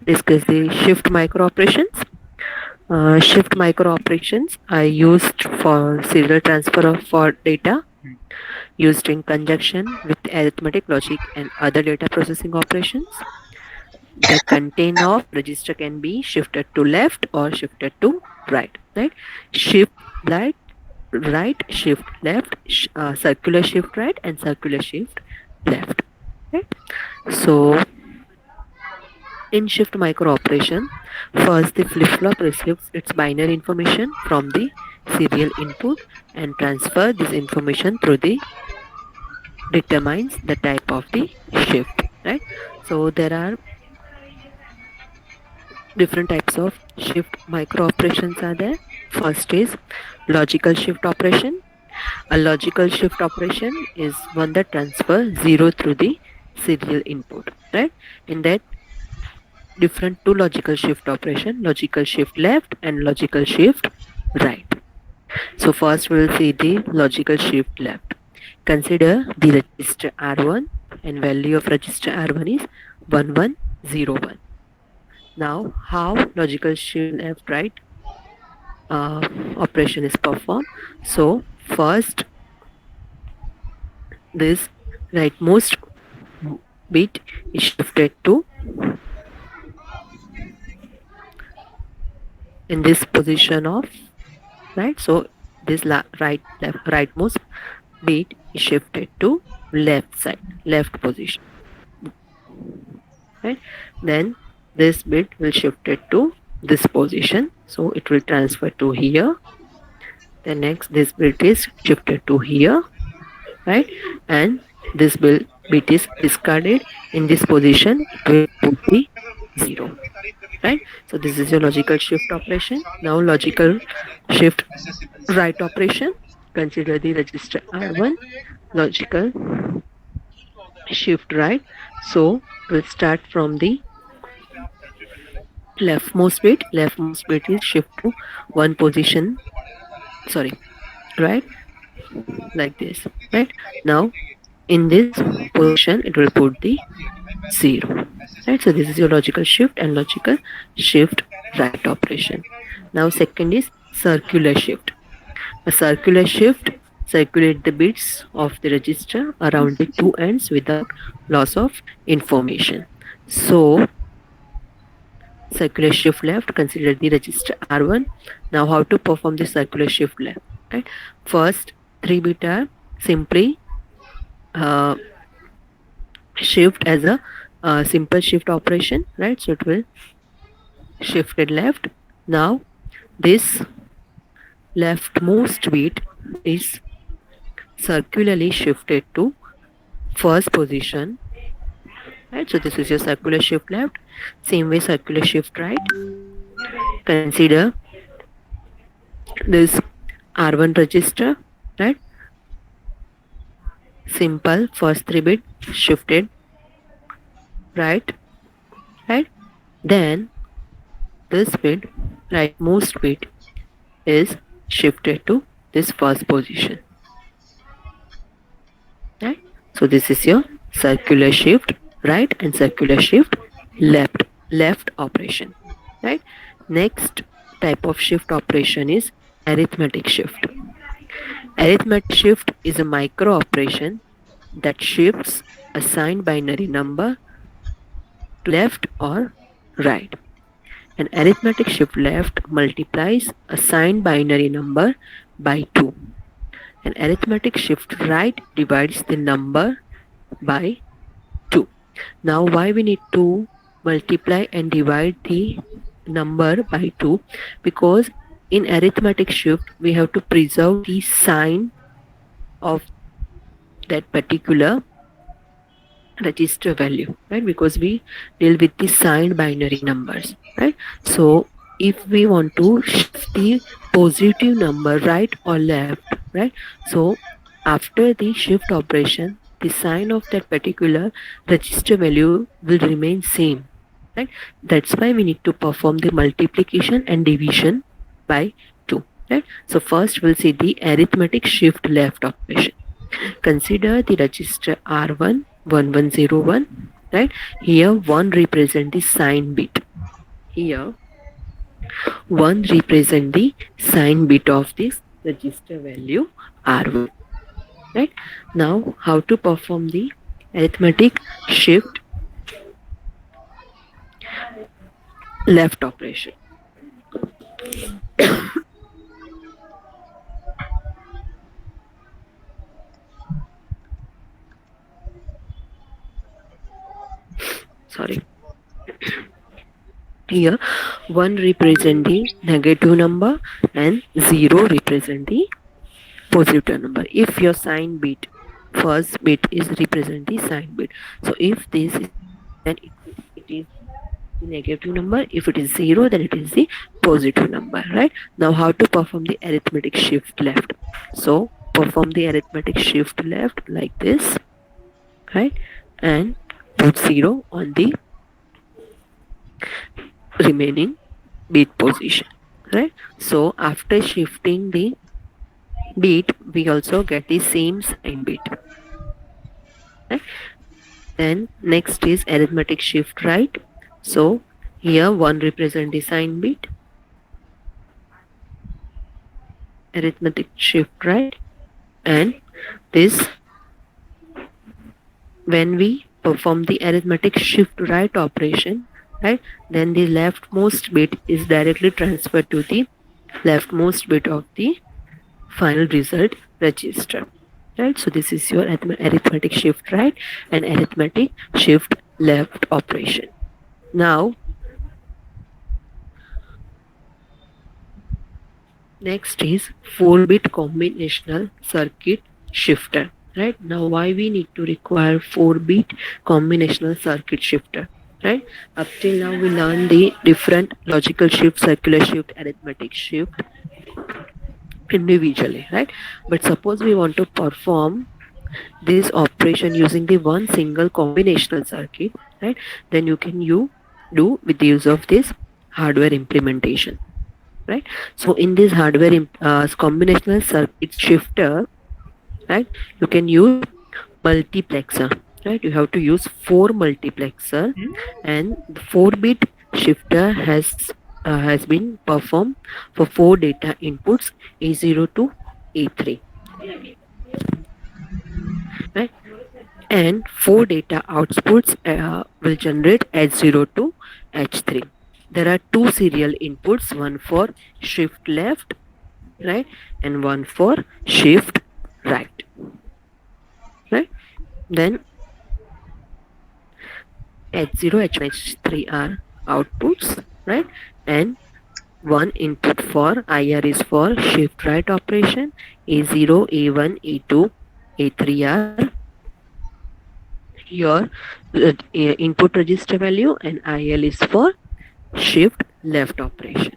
discuss the shift micro operations. Shift micro operations are used for serial transfer of for data used in conjunction with arithmetic logic and other data processing operations. The content of register can be shifted to left or shifted to right. Right? Shift right, right, shift left, circular shift right, and circular shift left. Right? So in shift micro operation, first the flip-flop receives its binary information from the serial input and transfer this information through the determines the type of the shift, right? So there are different types of shift micro operations are there. First is logical shift operation. A logical shift operation is one that transfers zero through the serial input, right? In that different two logical shift operation, logical shift left and logical shift right. So first we will see the logical shift left. Consider the register R1 and value of register R1 is 1101. Now how logical shift left right operation is performed. So first this rightmost bit is shifted to in this position of right. So this rightmost bit is shifted to left side, left position, right? Then this bit will shift it to this position, so it will transfer to here. The next this bit is shifted to here, right? And this bit is discarded in this position, it will put the 0, right? So this is your logical shift operation. Now logical shift right operation. Consider the register R1, logical shift right. So we'll start from the leftmost bit. Leftmost bit is shift to one position, sorry, right, like this, right? Now in this position it will put the 0, right? So this is your logical shift and logical shift right operation. Now second is circular shift. A circular shift circulate the bits of the register around the two ends without loss of information. So circular shift left, consider the register R1. Now how to perform the circular shift left, right? First 3 bit are simply shift as a simple shift operation, right? So it will shifted left. Now this leftmost bit is circularly shifted to first position, right? So this is your circular shift left. Same way circular shift right. Consider this R1 register, right? Simple first 3 bit shifted right, right? Then this bit, rightmost bit, is shifted to this first position, right? So this is your circular shift right and circular shift left operation, right? Next type of shift operation is arithmetic shift. Arithmetic shift is a micro operation that shifts a signed binary number to left or right. An arithmetic shift left multiplies a signed binary number by 2. An arithmetic shift right divides the number by 2. Now why we need to multiply and divide the number by 2? Because in arithmetic shift we have to preserve the sign of that particular register value, right? Because we deal with the signed binary numbers, right? So if we want to shift the positive number right or left, right? So after the shift operation, the sign of that particular register value will remain same, right? That's why we need to perform the multiplication and division by 2, right? So first we'll see the arithmetic shift left operation. Consider the register R1 1101, right? Here 1 represent the sign bit, here 1 represent the sign bit of this register value R1. Right? Now, how to perform the arithmetic shift left operation? Sorry. Here 1 represent the negative number and 0 represent the positive number. If your sign bit, first bit is represent the sign bit. So if this is, then it is the negative number. If it is 0, then it is the positive number, right? Now how to perform the arithmetic shift left? So perform the arithmetic shift left like this, right? And put 0 on the remaining bit position, right? So after shifting the bit, we also get the same sign bit, right? Then next is arithmetic shift right. So here 1 represent the sign bit, arithmetic shift right, and this, when we perform the arithmetic shift right operation, right, then the leftmost bit is directly transferred to the leftmost bit of the final result register, right? So this is your arithmetic shift right and arithmetic shift left operation. Now next is 4-bit combinational circuit shifter, right? Now why we need to require 4-bit combinational circuit shifter, right? Up till now we learned the different logical shift, circular shift, arithmetic shift individually, right? But suppose we want to perform this operation using the one single combinational circuit, right? Then you can do with the use of this hardware implementation, right? So in this hardware combinational circuit shifter, right, you can use multiplexer, right? You have to use 4 multiplexer, and the 4-bit shifter has been performed for 4 data inputs A0 to A3, right? And 4 data outputs will generate H0 to H3. There are 2 serial inputs, one for shift left, right, and one for shift right, right? Then H0, H1, H3 are outputs, right? And one input for IR is for shift right operation. A0, A1, A2, A3 are your input register value, and IL is for shift left operation.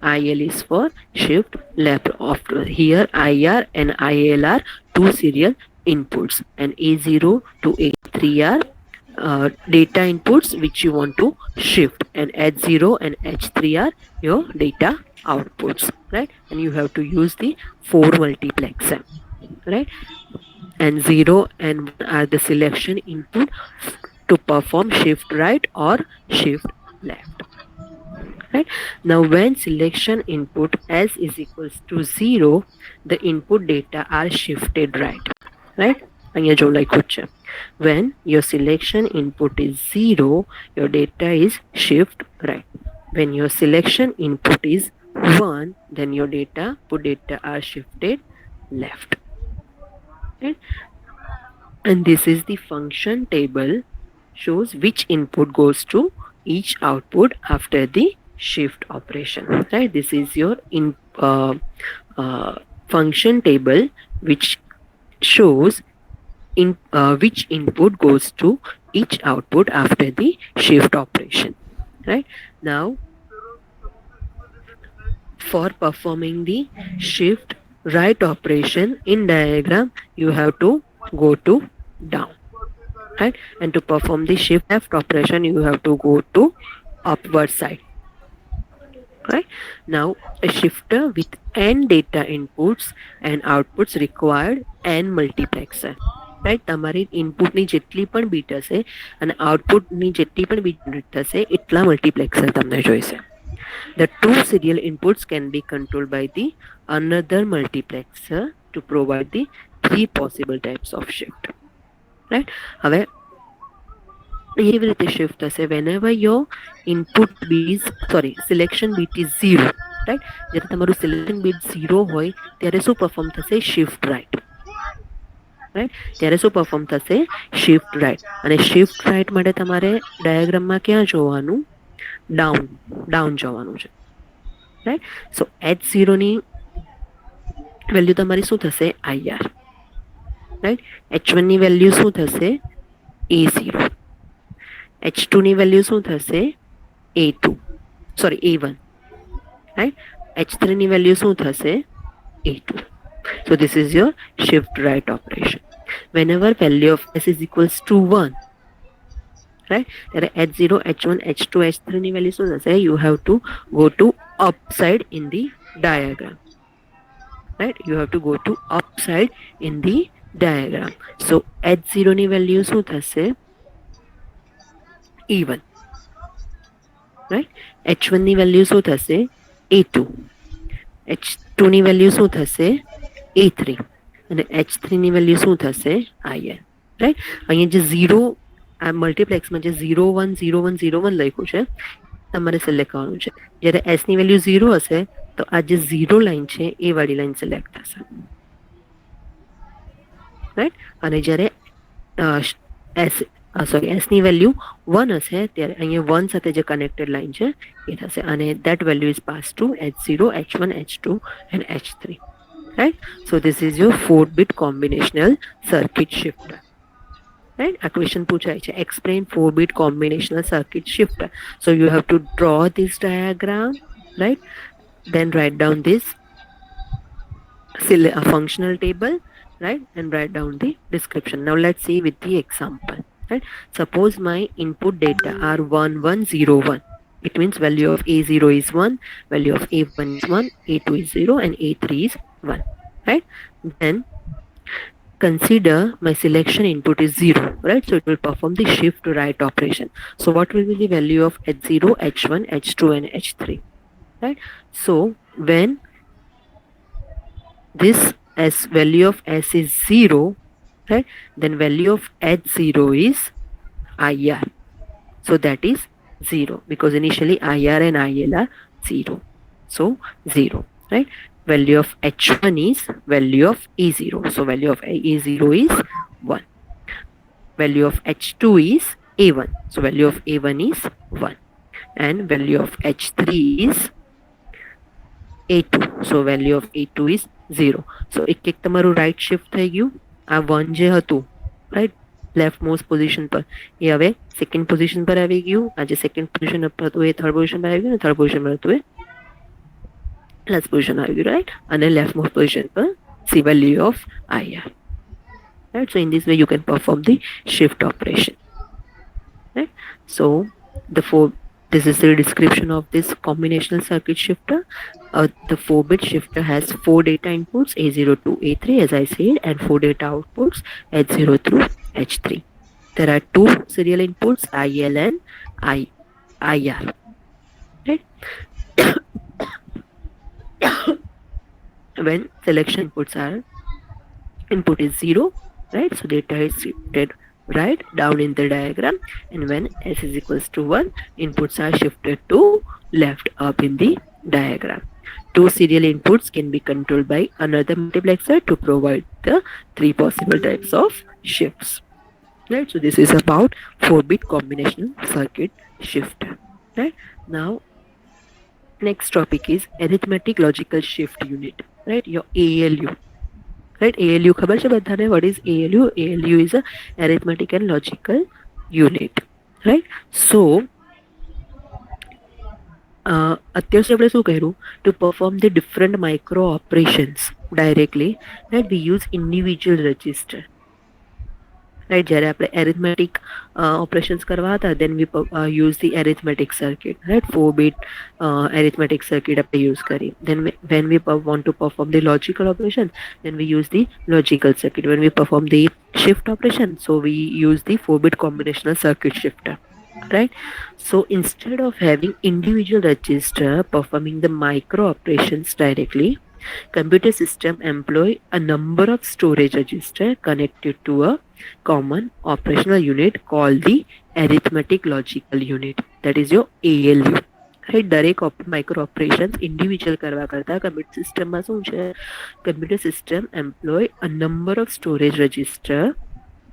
IL is for shift left. Here IR and IL are 2 serial inputs, and A0 to A3 are data inputs which you want to shift, and H0 and H3 are your data outputs, right? And you have to use the 4 multiplexer, right? And 0 and 1 are the selection input to perform shift right or shift left, right? Now when selection input S is equals to 0, the input data are shifted right, right? When your selection input is 0, your data is shift right. When your selection input is 1, then your data are shifted left, right? And this is the function table, shows which input goes to each output after the shift operation, right? This is your function table which shows which input goes to each output after the shift operation, right? Now for performing the shift right operation in diagram, you have to go to down, right? And to perform the shift left operation, you have to go to upward side, right? Now a shifter with n data inputs and outputs required n multiplexer, right. તમારી ઇનપુટની જેટલી પણ bit હશે અને આઉટપુટની જેટલી પણ bit generate થશે એટલા મલ્ટીપ્લેક્સર તમને જોઈશે. The two serial inputs can be controlled by the another multiplexer to provide the three possible types of shift. Right? હવે એવી રીતે શિફ્ટ થશે whenever your input bit is selection bit is 0. Right. જ્યારે તમારું selection bit 0 હોય ત્યારે શું perform થશે? Shift right. રાઈટ. ત્યારે શું પરફોર્મ થશે? Shift right. અને શિફ્ટ રાઈટ માટે તમારે ડાયાગ્રામમાં ક્યાં જોવાનું? ડાઉન જવાનું છે. રાઈટ. સો H0 ની વેલ્યુ તમારી શું થશે? IR. રાઈટ. H1 ની વેલ્યુ શું થશે? A0. H2 ની વેલ્યુ શું થશે? A2. A1. Right? H3 ની વેલ્યુ શું થશે? A2. So this is your shift right operation. Whenever value of S is equals to 1, right? ત્યારે H0, H1, H2, H3 ની વેલ્યુ શું થશે? You have to go to upside in the diagram. Right? You have to go to upside in the diagram. So H0 ની value શું થશે? E1. Right? H1 ની value શું થશે? A2. H2 ની વેલ્યુ શું થશે? A3. અને H3 ની વેલ્યુ શું થશે? IN. રાઈટ. અહીંયા જે 0 આ મલ્ટીપ્લેક્સમાં જે 0 1 0 1 0 1 લખ્યું છે તમારે સિલેક્ટ કરવાનું છે. જ્યારે S ની વેલ્યુ 0 હશે તો આ જે 0 લાઈન છે એ વાળી લાઈન સિલેક્ટ થશે. રાઈટ. અને જ્યારે S ની વેલ્યુ 1 હશે ત્યારે અહીંયા 1 સાથે જે કનેક્ટેડ લાઈન છે એ થશે અને that value is passed to H0, H1, H2 and H3. Right? So this is your 4-bit combinational circuit shifter. Right? A question પૂછાય છે. Explain 4-bit combinational circuit shifter. So you have to draw this diagram, right? Then write down this functional table, right? And write down the description. Now let's see with the example. Right? Suppose my input data are 1 1 0 1. It means value of A0 is 1, value of A1 is 1, A2 is 0 and A3 is 1. Right? Then consider my selection input is 0. Right? So it will perform the shift right operation. So what will be the value of H0, H1, H2 and H3? Right? So when this S value of S is 0, right, then value of H0 is IR. So that is 0 because initially IR and IL are 0. So 0, right? Value of H1 is value of E0. So value of E0 is 1. Value of H2 is A1. So value of A1 is 1. And value of H3 is A2. So value of A2 is 0. So એક તમારું right shift થઈ ગયું. આ 1 જે હતું, right, left most position પર, એ હવે second position પર આવી ગયું. આ જે સેકન્ડ પોઝિશન પર હતું એ થર્ડ પોઝિશન પર આવી ગયું, થર્ડ પોઝિશન પર હતું એ લાસ્ટ પોઝિશન આવી ગયું, રાઈટ. અને લેફ્ટ મોસ્ટ પોઝિશન પર C value of IR. Right? So in this way you can perform the shift operation. Right? So this is the description of this combinational circuit shifter. The 4-bit shifter has 4 data inputs A0 to A3 as I said and 4 data outputs H0 through H3. There are 2 serial inputs IL and IR. Right? When selection input is 0, right, so data is shifted right down in the diagram, and when S is equals to 1, inputs are shifted to left up in the diagram. 2 serial inputs can be controlled by another multiplexer to provide the 3 possible types of shifts. Right? So this is about 4-bit combinational circuit shifter. Right? Now next topic is arithmetic logical shift unit. Right? Your ALU. Right? ALU ખબર છે બધાને? What is ALU? ALU is a arithmetic and logical unit. Right? So અત્યાર સુધી આપણે શું કર્યું? To perform the different micro operations directly, right, we use individual register. Right. જ્યારે આપણે એરિથમેટિક ઓપરેશન્સ કરવા હતા, then we use the arithmetic circuit, right? 4-bit arithmetic circuit આપણે use કરી. Then when we want to perform the logical operation, then we use the logical circuit. When we perform the shift operation, so we use the 4-bit combinational circuit shifter, right? So instead of having individual register performing the micro operations directly, computer system employ a number of storage register connected to a common operational unit called the arithmetic logical unit, that is your ALU, right? દરેક micro operations individual કરવા કરતા computer સિસ્ટમમાં શું છે, computer system employ a number of storage register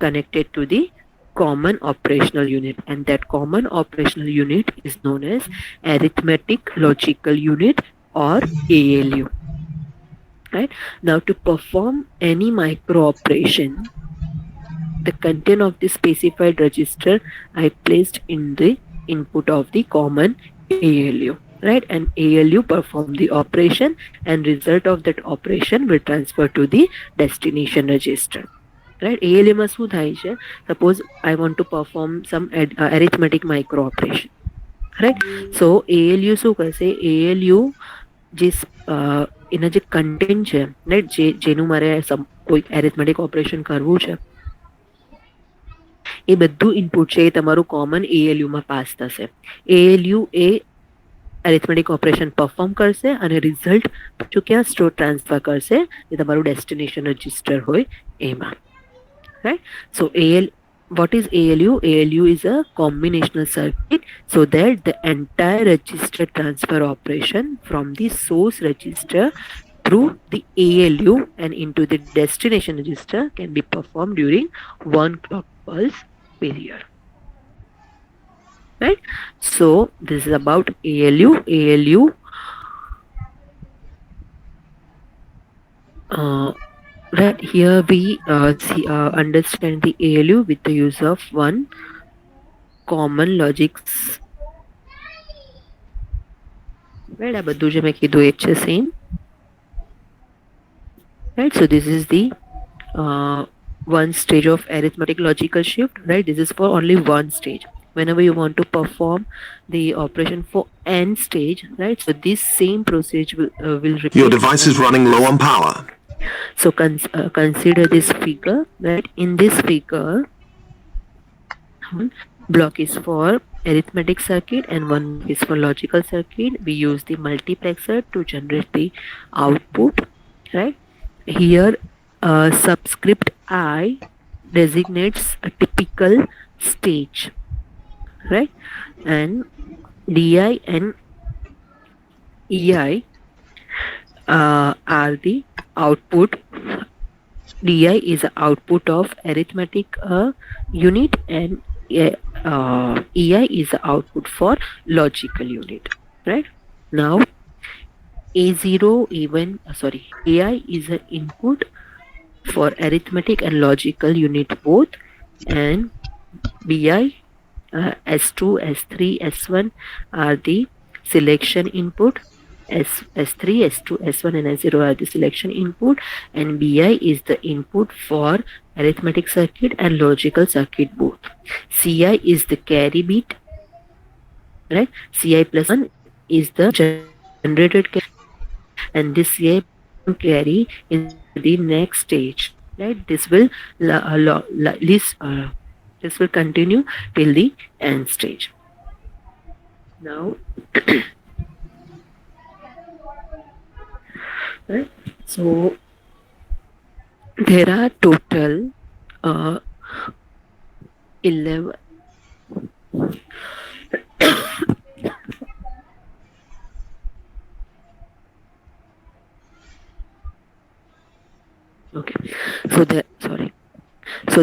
connected to the common operational unit, and that common operational unit is known as arithmetic logical unit or ALU, right? Now to perform any micro operation, the content of the specified register I placed in the input of the common ALU, right? And ALU perform the operation, and result of that operation will transfer to the destination register, right? ALU માં શું થાય છે? Suppose I want to perform some arithmetic micro operation, right? So ALU શું કરશે? ALU જે એના જે content છે, રાઈટ, જેનું મારે કોઈ એરિથમેટિક ઓપરેશન કરવું છે, એ બધું ઇનપુટ છે એ તમારું કોમન ALU માં પાસ થશે. ALU એ એરિથમેટિક ઓપરેશન પરફોર્મ કરશે અને રિઝલ્ટ પાછું ક્યાં સ્ટોર ટ્રાન્સફર કરશે? એ તમારું ડેસ્ટિનેશન રજિસ્ટર હોય એમાં, right? So what is ALU? ALU is a combinational circuit, so that the entire register transfer operation from the source register through the ALU and into the destination register can be performed during one clock pulse period, right? So this is about ALU. Right, here we understand the ALU with the use of one common logics, right? આ બધું જે મેં કીધું એ છે same, right? So this is the one stage of arithmetic logical shift, right? This is for only one stage. Whenever you want to perform the operation for n stage, right? So this same procedure will repeat. Your device is running low on power. So consider this figure, right? In this figure, one block is for arithmetic circuit and one is for logical circuit. We use the multiplexer to generate the output, right? Here subscript I designates a typical stage, right? And DI and EI are the output. DI is the output of arithmetic unit, and EI is the output for logical unit, right? Now AI is the input for arithmetic and logical unit both, and BI, S2, S3, S1 are the selection input. S3, S2, S1 and S0 are the selection input, and BI is the input for arithmetic circuit and logical circuit both. CI is the carry bit, right? CI plus 1 is the generated carry, and this CI carry is the next stage, right? This will this will continue till the end stage. Now right? So there are total 11 okay, so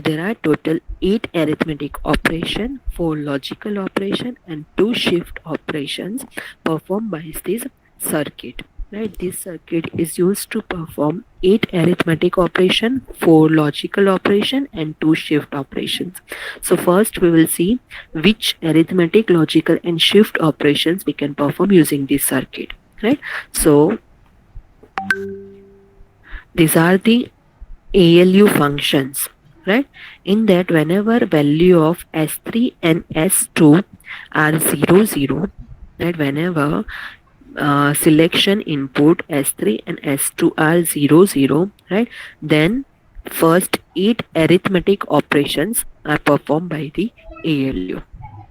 there are total 8 arithmetic operation, 4 logical operation and 2 shift operations performed by this circuit, right? This circuit is used to perform 8 arithmetic operation, 4 logical operation and 2 shift operations. So first we will see which arithmetic, logical and shift operations we can perform using this circuit, right? So these are the ALU functions, right? In that, whenever value of S3 and S2 are 0 0, right? Whenever selection input S3 and S2 are 0 0, right? Then first 8 arithmetic operations are performed by the ALU,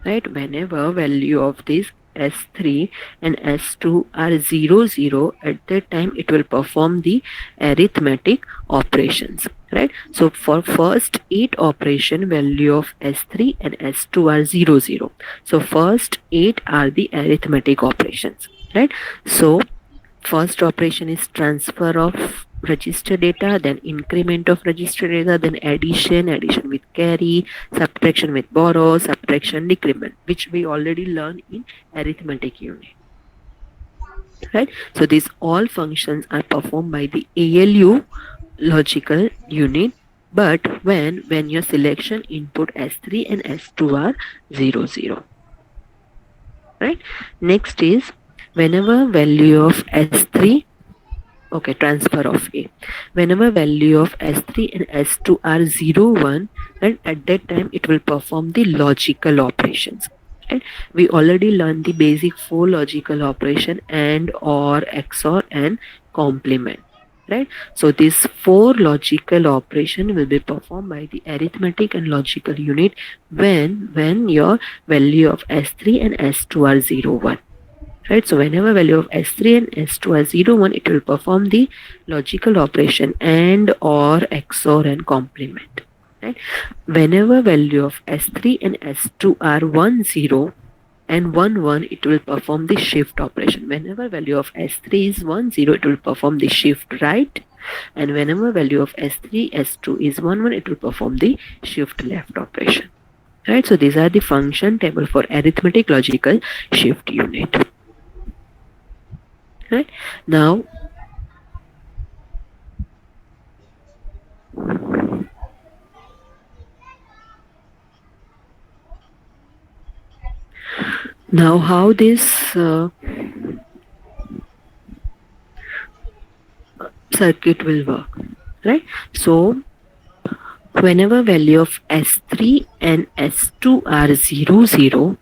right? Whenever value of this S3 and S2 are 0 0, at that time it will perform the arithmetic operations, right? So for first 8 operation, value of S3 and S2 are 0 0. So first 8 are the arithmetic operations, right? So first operation is transfer of register data, then increment of register data, then addition with carry, subtraction with borrow, subtraction, decrement, which we already learned in arithmetic unit, right? So these all functions are performed by the ALU logical unit, but when your selection input S3 and S2 are 0 0, right? Next is whenever value of S3, okay, transfer of A, whenever value of S3 and S2 are 0 1, and at that time it will perform the logical operations, right? We already learned the basic 4 logical operation: and, or, XOR, and complement, right? So these 4 logical operation will be performed by the arithmetic and logical unit when your value of S3 and S2 are 0 1, right? So whenever value of S3 and S2 are 0 1, it will perform the logical operation and, or, XOR, and complement, right? Whenever value of S3 and S2 are 1 0 and 1 1, it will perform the shift operation. Whenever value of S3 is 1 0, it will perform the shift right, and whenever value of S3 S2 is 1 1, it will perform the shift left operation, right? So these are the function table for arithmetic logical shift unit, right? Now how this circuit will work, right? So whenever value of S3 and S2 are 0 0,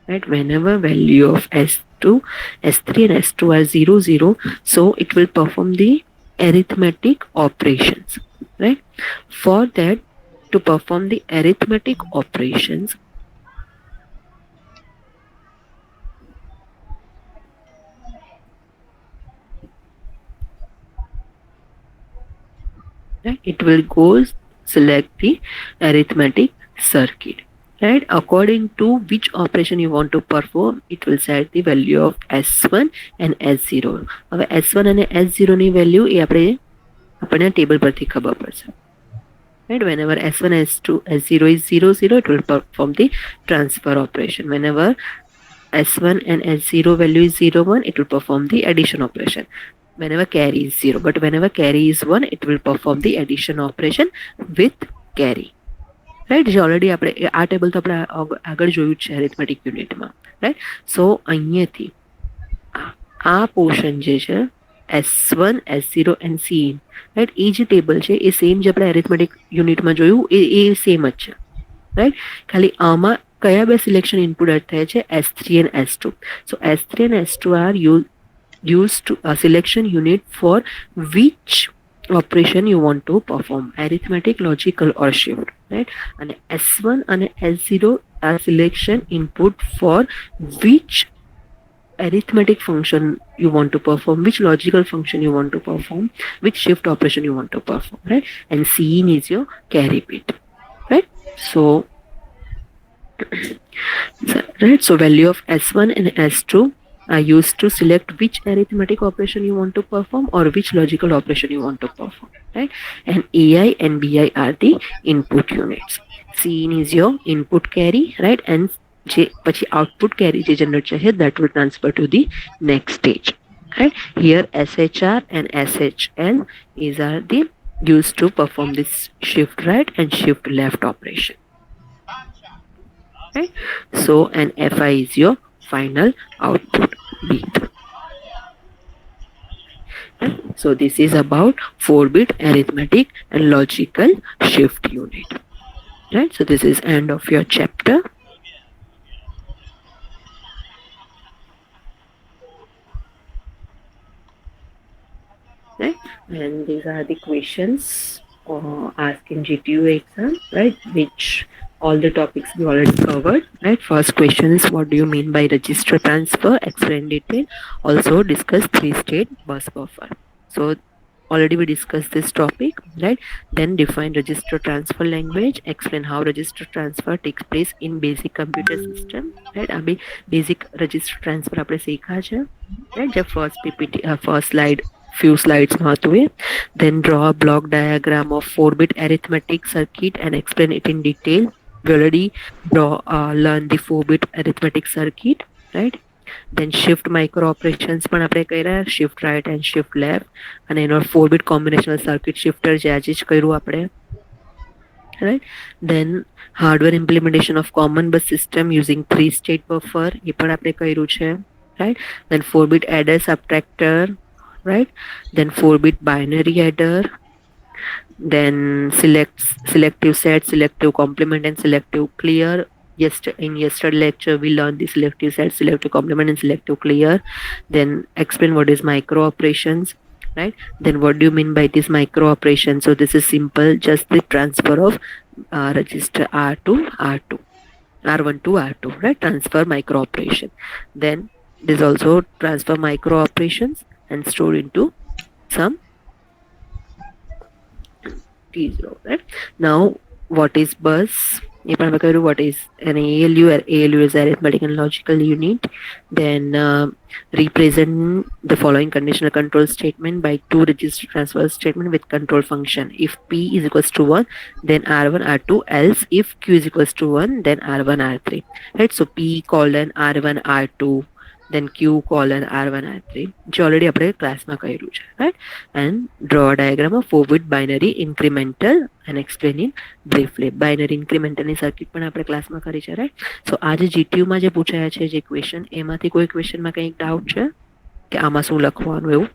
right? Whenever value of S2, S3 and S2 are 0 0, so it will perform the arithmetic operations, right? For that, to perform the arithmetic operations, right, it will go select the arithmetic circuit, right? According to which operation you want to perform, it will set the value of S1 and S0. હવે S1 અને S0 ની value એ આપણને table પરથી ખબર પડશે, right? Whenever S1, S2, S0 is 0 0, it will perform the transfer operation. Whenever S1 and S0 value is 0 1, it will perform the addition operation. Whenever carry is 0, but whenever carry is 1, it will perform the addition operation with carry, right? જે already આપણે આ table તો આપણે આગળ જોયું છે arithmetic યુનિટમાં, right? સો અહીંયાથી આ પોર્શન જે છે S1, S0 and Cin, right? એ જે ટેબલ છે એ સેમ જે આપણે એરિથમેટિક યુનિટમાં જોયું એ સેમ જ છે, રાઈટ? ખાલી આમાં કયા બે સિલેક્શન ઇનપુટ એડ થયા છે? S3 and S2. So S3 and S2 are used to a selection unit for which operation you want to perform, arithmetic, logical, or shift, right? And S1 and S0 are selection input for which arithmetic function you want to perform, which logical function you want to perform, which shift operation you want to perform, right? And Cin is your carry bit, right? So right, so value of S1 and S2 are used to select which arithmetic operation you want to perform or which logical operation you want to perform, right? And AI and BI are the input units. Cin is your input carry, right? And પછી output carry જે generate છે that will transfer to the next stage, right? Here SHR and SHL are the used to perform this shift right and shift left operation, right? So and FI is your final output bit. So this is about 4-bit arithmetic and logical shift unit. Right. So this is end of your chapter. Right. And these are the questions asked in GTU exam, right? Which all the topics we already covered, right? First question is, what do you mean by register transfer? Explain detail. Also discuss 3-state bus buffer. So already we discussed this topic, right? Then define register transfer language, explain how register transfer takes place in basic computer system, right? अभी basic register transfer આપણે सीखा છે, right? जब first PPT first slide few slides માં હતું એ. Then draw a block diagram of 4-bit arithmetic circuit and explain it in detail. We already learn the 4-bit arithmetic circuit, right? Then shift micro operations પણ આપણે કર્યા, shift right and shift left, અને એનો 4-bit combinational circuit shifter જે આજે જ કર્યું આપણે, right? Then hardware implementation of common bus system using 3-state buffer એ પણ આપણે કર્યું છે, right? Then 4-bit adder subtractor, right? Then 4-bit binary adder, then selective set, selective complement and selective clear. In yesterday lecture we learned the selective set, selective complement and selective clear. Then explain what is micro operations, right? Then what do you mean by this micro operation? So this is simple, just the transfer of register R to R2, R1 to R2, right? Transfer micro operation. Then this also transfer micro operations and store into some T0, right? Now what is bus? What is an ALU? ALU is arithmetic and logical unit. Then represent the following conditional control statement by 2 register transfer statement with control function. If P is equals to 1, then R1 R2, else if Q is equals to 1, then R1 R3, right? So P colon R1 R2, then Q colon R1 R3, which already આપણે ક્લાસમાં કર્યું છે, right? And draw a diagram of 4-bit binary incremental and explain in briefly. Binary incremental ની circuit પણ આપણે ક્લાસમાં કરી છે, right? So આજે GTU માં જે પૂછાયા છે જે ક્વેશ્ચન, એમાંથી કોઈ ક્વેશ્ચનમાં કંઈક ડાઉટ છે કે આમાં શું લખવાનું એવું?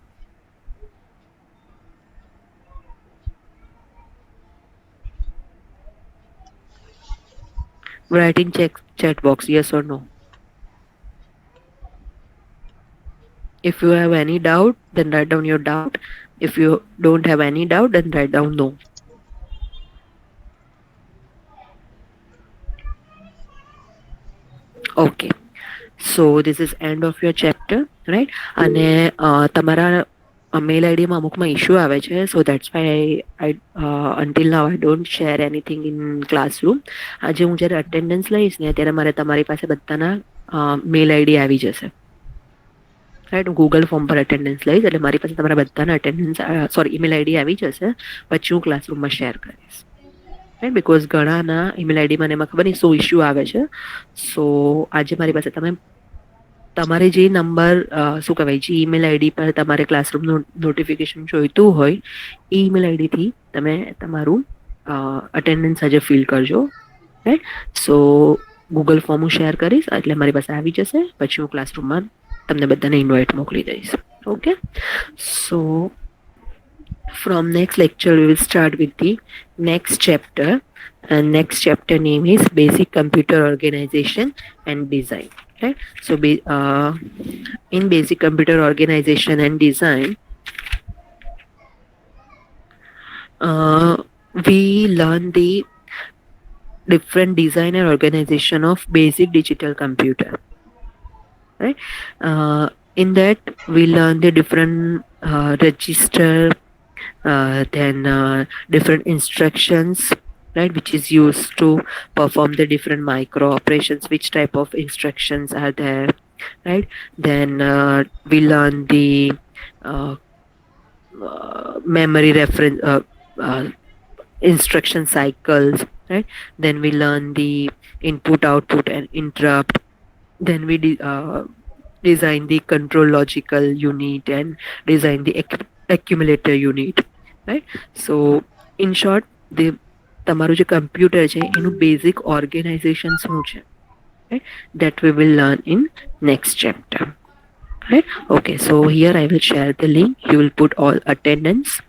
Write in chat box, yes or no. If you have any doubt, then write down your doubt. If you don't have any doubt, then write down no. Okay. So this is end of your chapter, right? અને તમારા mail ID માં અમુકમાં issue આવે છે, so that's why I until now I don't share anything in classroom. આજે હું જ્યારે attendance લઈશ ને ત્યારે મારે તમારી પાસે બધાના mail ID આવી જશે, right? હું ગૂગલ ફોર્મ પર અટેન્ડન્સ લઈશ એટલે મારી પાસે તમારા બધાના ઈમેલ આઈડી આવી જશે, પછી હું ક્લાસરૂમમાં શેર કરીશ, right? બિકોઝ ઘણાના ઈમેલ આઈડીમાં એમાં ખબર નહીં શું ઇશ્યુ આવે છે. સો આજે મારી પાસે તમે તમારે જે નંબર શું કહેવાય, જે ઈમેલ આઈડી પર તમારે ક્લાસરૂમનું નોટિફિકેશન જોઈતું હોય એ ઈમેલ આઈડીથી તમે તમારું અટેન્ડન્સ આજે ફિલ કરજો, રાઈટ? સો ગૂગલ ફોર્મ હું શેર કરીશ એટલે મારી પાસે આવી જશે, પછી હું ક્લાસરૂમમાં તમને બધાને ઇન્વાઇટ મોકલી દઈશ. Okay, so from next lecture we will start with the next chapter, and next chapter name is basic computer organization and design, right? So in basic computer organization and design we learn the different design and organization of basic digital computer, right? In that we learn the different register, then different instructions, right, which is used to perform the different micro operations, which type of instructions are there, right? Then we learn the memory reference instruction cycles, right? Then we learn the input output and interrupt. Then we design the control logical unit and design the accumulator unit, right? So in short, the તમારું જે computer છે એનું basic organisation શું છે, right? That we will learn in next chapter, right? Okay, so here I will share the link. You will put all attendance